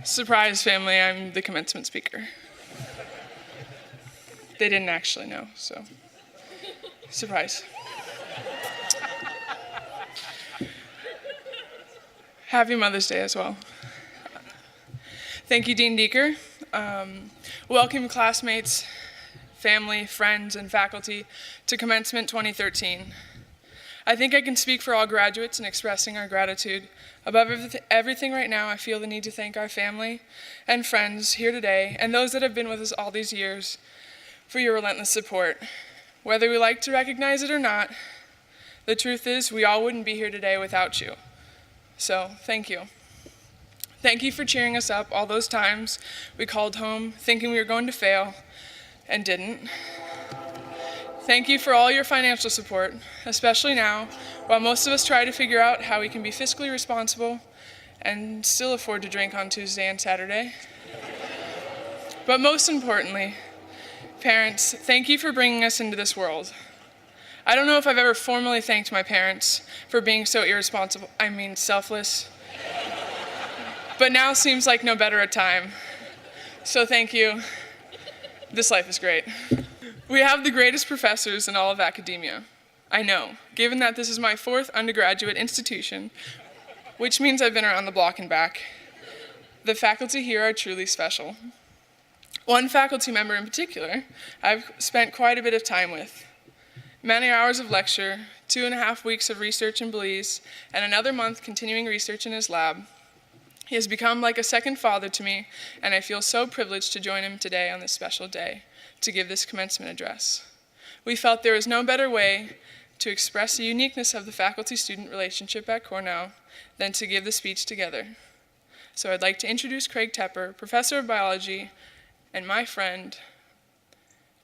Surprise, family, I'm the commencement speaker. They didn't actually know, so surprise. Happy Mother's Day as well. Thank you, Dean Deeker. Welcome, classmates, family, friends, and faculty to Commencement 2013. I think I can speak for all graduates in expressing our gratitude. Above everything right now, I feel the need to thank our family and friends here today and those that have been with us all these years for your relentless support. Whether we like to recognize it or not, the truth is we all wouldn't be here today without you. So, thank you. Thank you for cheering us up all those times we called home thinking we were going to fail and didn't. Thank you for all your financial support, especially now, while most of us try to figure out how we can be fiscally responsible and still afford to drink on Tuesday and Saturday. But most importantly, parents, thank you for bringing us into this world. I don't know if I've ever formally thanked my parents for being so selfless, but now seems like no better a time. So thank you. This life is great. We have the greatest professors in all of academia. I know, given that this is my 4th undergraduate institution, which means I've been around the block and back. The faculty here are truly special. One faculty member in particular, I've spent quite a bit of time with. Many hours of lecture, 2.5 weeks of research in Belize, and another month continuing research in his lab. He has become like a second father to me, and I feel so privileged to join him today on this special day to give this commencement address. We felt there was no better way to express the uniqueness of the faculty-student relationship at Cornell than to give the speech together. So I'd like to introduce Craig Tepper, professor of biology, and my friend.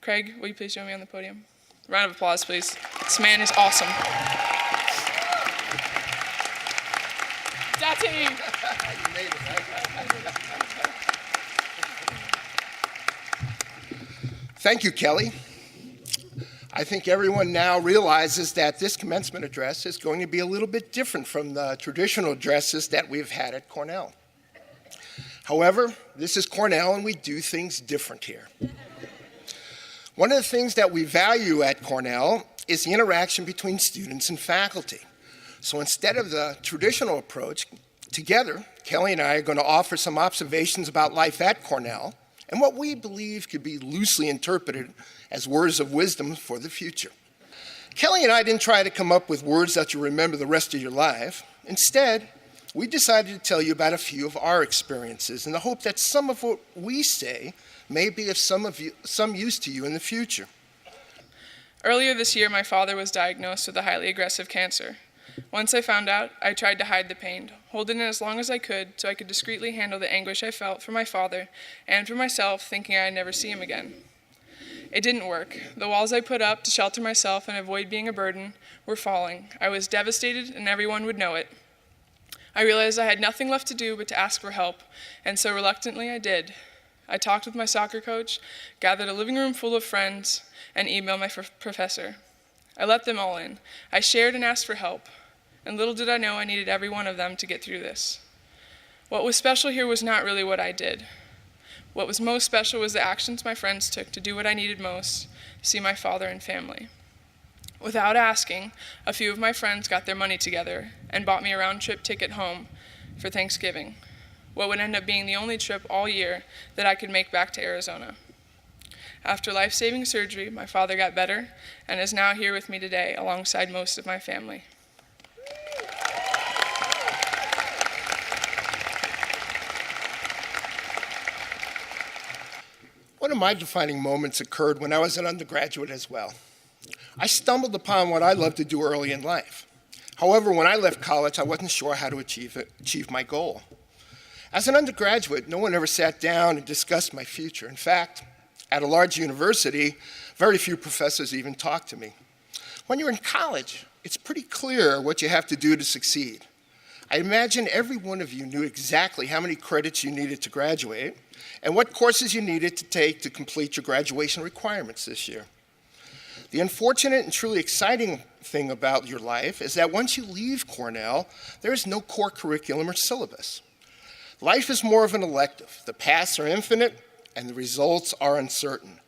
Craig, will you please join me on the podium? Round of applause, please. This man is awesome. Daddy! Thank you, Kelly. I think everyone now realizes that this commencement address is going to be a little bit different from the traditional addresses that we've had at Cornell. However, this is Cornell and we do things different here. One of the things that we value at Cornell is the interaction between students and faculty. So instead of the traditional approach, together, Kelly and I are going to offer some observations about life at Cornell and what we believe could be loosely interpreted as words of wisdom for the future. Kelly and I didn't try to come up with words that you'll remember the rest of your life. Instead, we decided to tell you about a few of our experiences in the hope that some of what we say may be of some use to you in the future. Earlier this year, my father was diagnosed with a highly aggressive cancer. Once I found out, I tried to hide the pain, hold it in as long as I could so I could discreetly handle the anguish I felt for my father and for myself, thinking I'd never see him again. It didn't work. The walls I put up to shelter myself and avoid being a burden were falling. I was devastated and everyone would know it. I realized I had nothing left to do but to ask for help, and so reluctantly I did. I talked with my soccer coach, gathered a living room full of friends, and emailed my professor. I let them all in. I shared and asked for help. And little did I know I needed every one of them to get through this. What was special here was not really what I did. What was most special was the actions my friends took to do what I needed most, see my father and family. Without asking, a few of my friends got their money together and bought me a round-trip ticket home for Thanksgiving, what would end up being the only trip all year that I could make back to Arizona. After life-saving surgery, my father got better and is now here with me today alongside most of my family. One of my defining moments occurred when I was an undergraduate as well. I stumbled upon what I loved to do early in life. However, when I left college, I wasn't sure how to achieve my goal. As an undergraduate, no one ever sat down and discussed my future. In fact, at a large university, very few professors even talked to me. When you're in college, it's pretty clear what you have to do to succeed. I imagine every one of you knew exactly how many credits you needed to graduate and what courses you needed to take to complete your graduation requirements this year. The unfortunate and truly exciting thing about your life is that once you leave Cornell, there is no core curriculum or syllabus. Life is more of an elective. The paths are infinite, and the results are uncertain.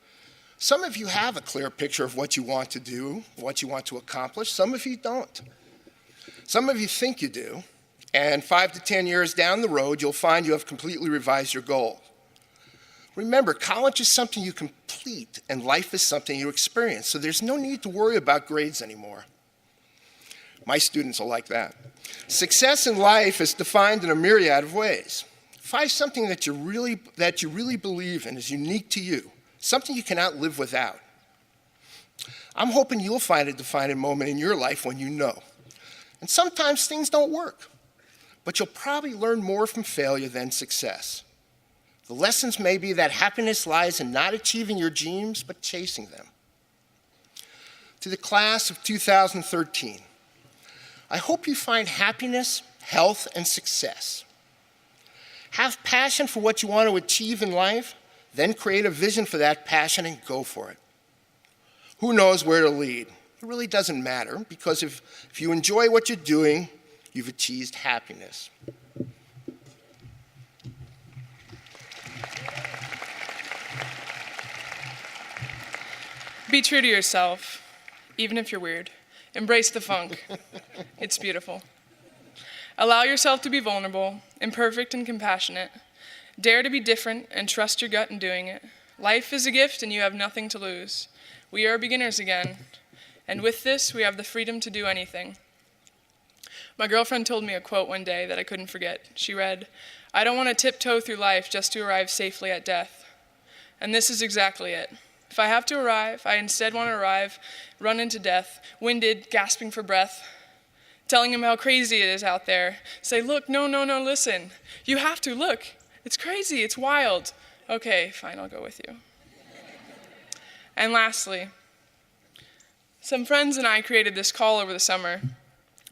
Some of you have a clear picture of what you want to do, what you want to accomplish. Some of you don't. Some of you think you do, and 5 to 10 years down the road, you'll find you have completely revised your goal. Remember, college is something you complete, and life is something you experience, so there's no need to worry about grades anymore. My students will like that. Success in life is defined in a myriad of ways. Find something that you really believe in is unique to you, something you cannot live without. I'm hoping you'll find a defining moment in your life when you know. And sometimes things don't work, but you'll probably learn more from failure than success. The lessons may be that happiness lies in not achieving your dreams, but chasing them. To the class of 2013, I hope you find happiness, health, and success. Have passion for what you want to achieve in life, then create a vision for that passion and go for it. Who knows where to lead? It really doesn't matter, because if you enjoy what you're doing, you've achieved happiness. Be true to yourself, even if you're weird. Embrace the funk. It's beautiful. Allow yourself to be vulnerable, imperfect, and compassionate. Dare to be different and trust your gut in doing it. Life is a gift and you have nothing to lose. We are beginners again, and with this, we have the freedom to do anything. My girlfriend told me a quote one day that I couldn't forget. She read, "I don't want to tiptoe through life just to arrive safely at death." And this is exactly it. If I have to arrive, I instead want to arrive, run into death, winded, gasping for breath, telling him how crazy it is out there. Say, look, no, listen. You have to, look. It's crazy, it's wild. Okay, fine, I'll go with you. And lastly, some friends and I created this call over the summer,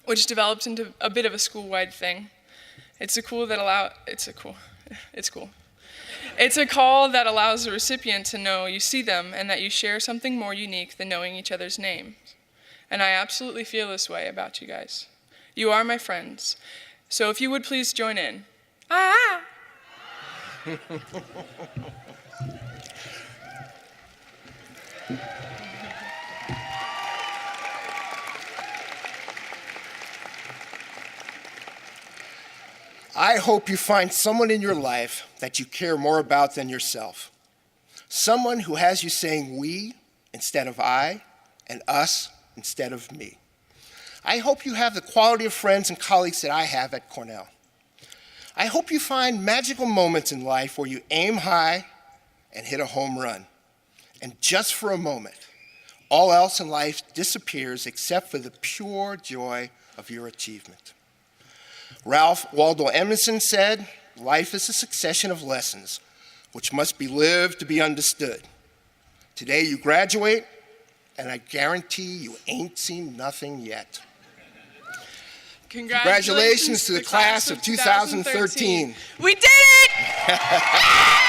which developed into a bit of a school-wide thing. It's a call that allows the recipient to know you see them and that you share something more unique than knowing each other's names. And I absolutely feel this way about you guys. You are my friends. So if you would please join in. Ah! I hope you find someone in your life that you care more about than yourself. Someone who has you saying we instead of I, and us instead of me. I hope you have the quality of friends and colleagues that I have at Cornell. I hope you find magical moments in life where you aim high and hit a home run. And just for a moment, all else in life disappears except for the pure joy of your achievement. Ralph Waldo Emerson said, "Life is a succession of lessons, which must be lived to be understood." Today you graduate, and I guarantee you ain't seen nothing yet. Congratulations to the class of 2013. We did it!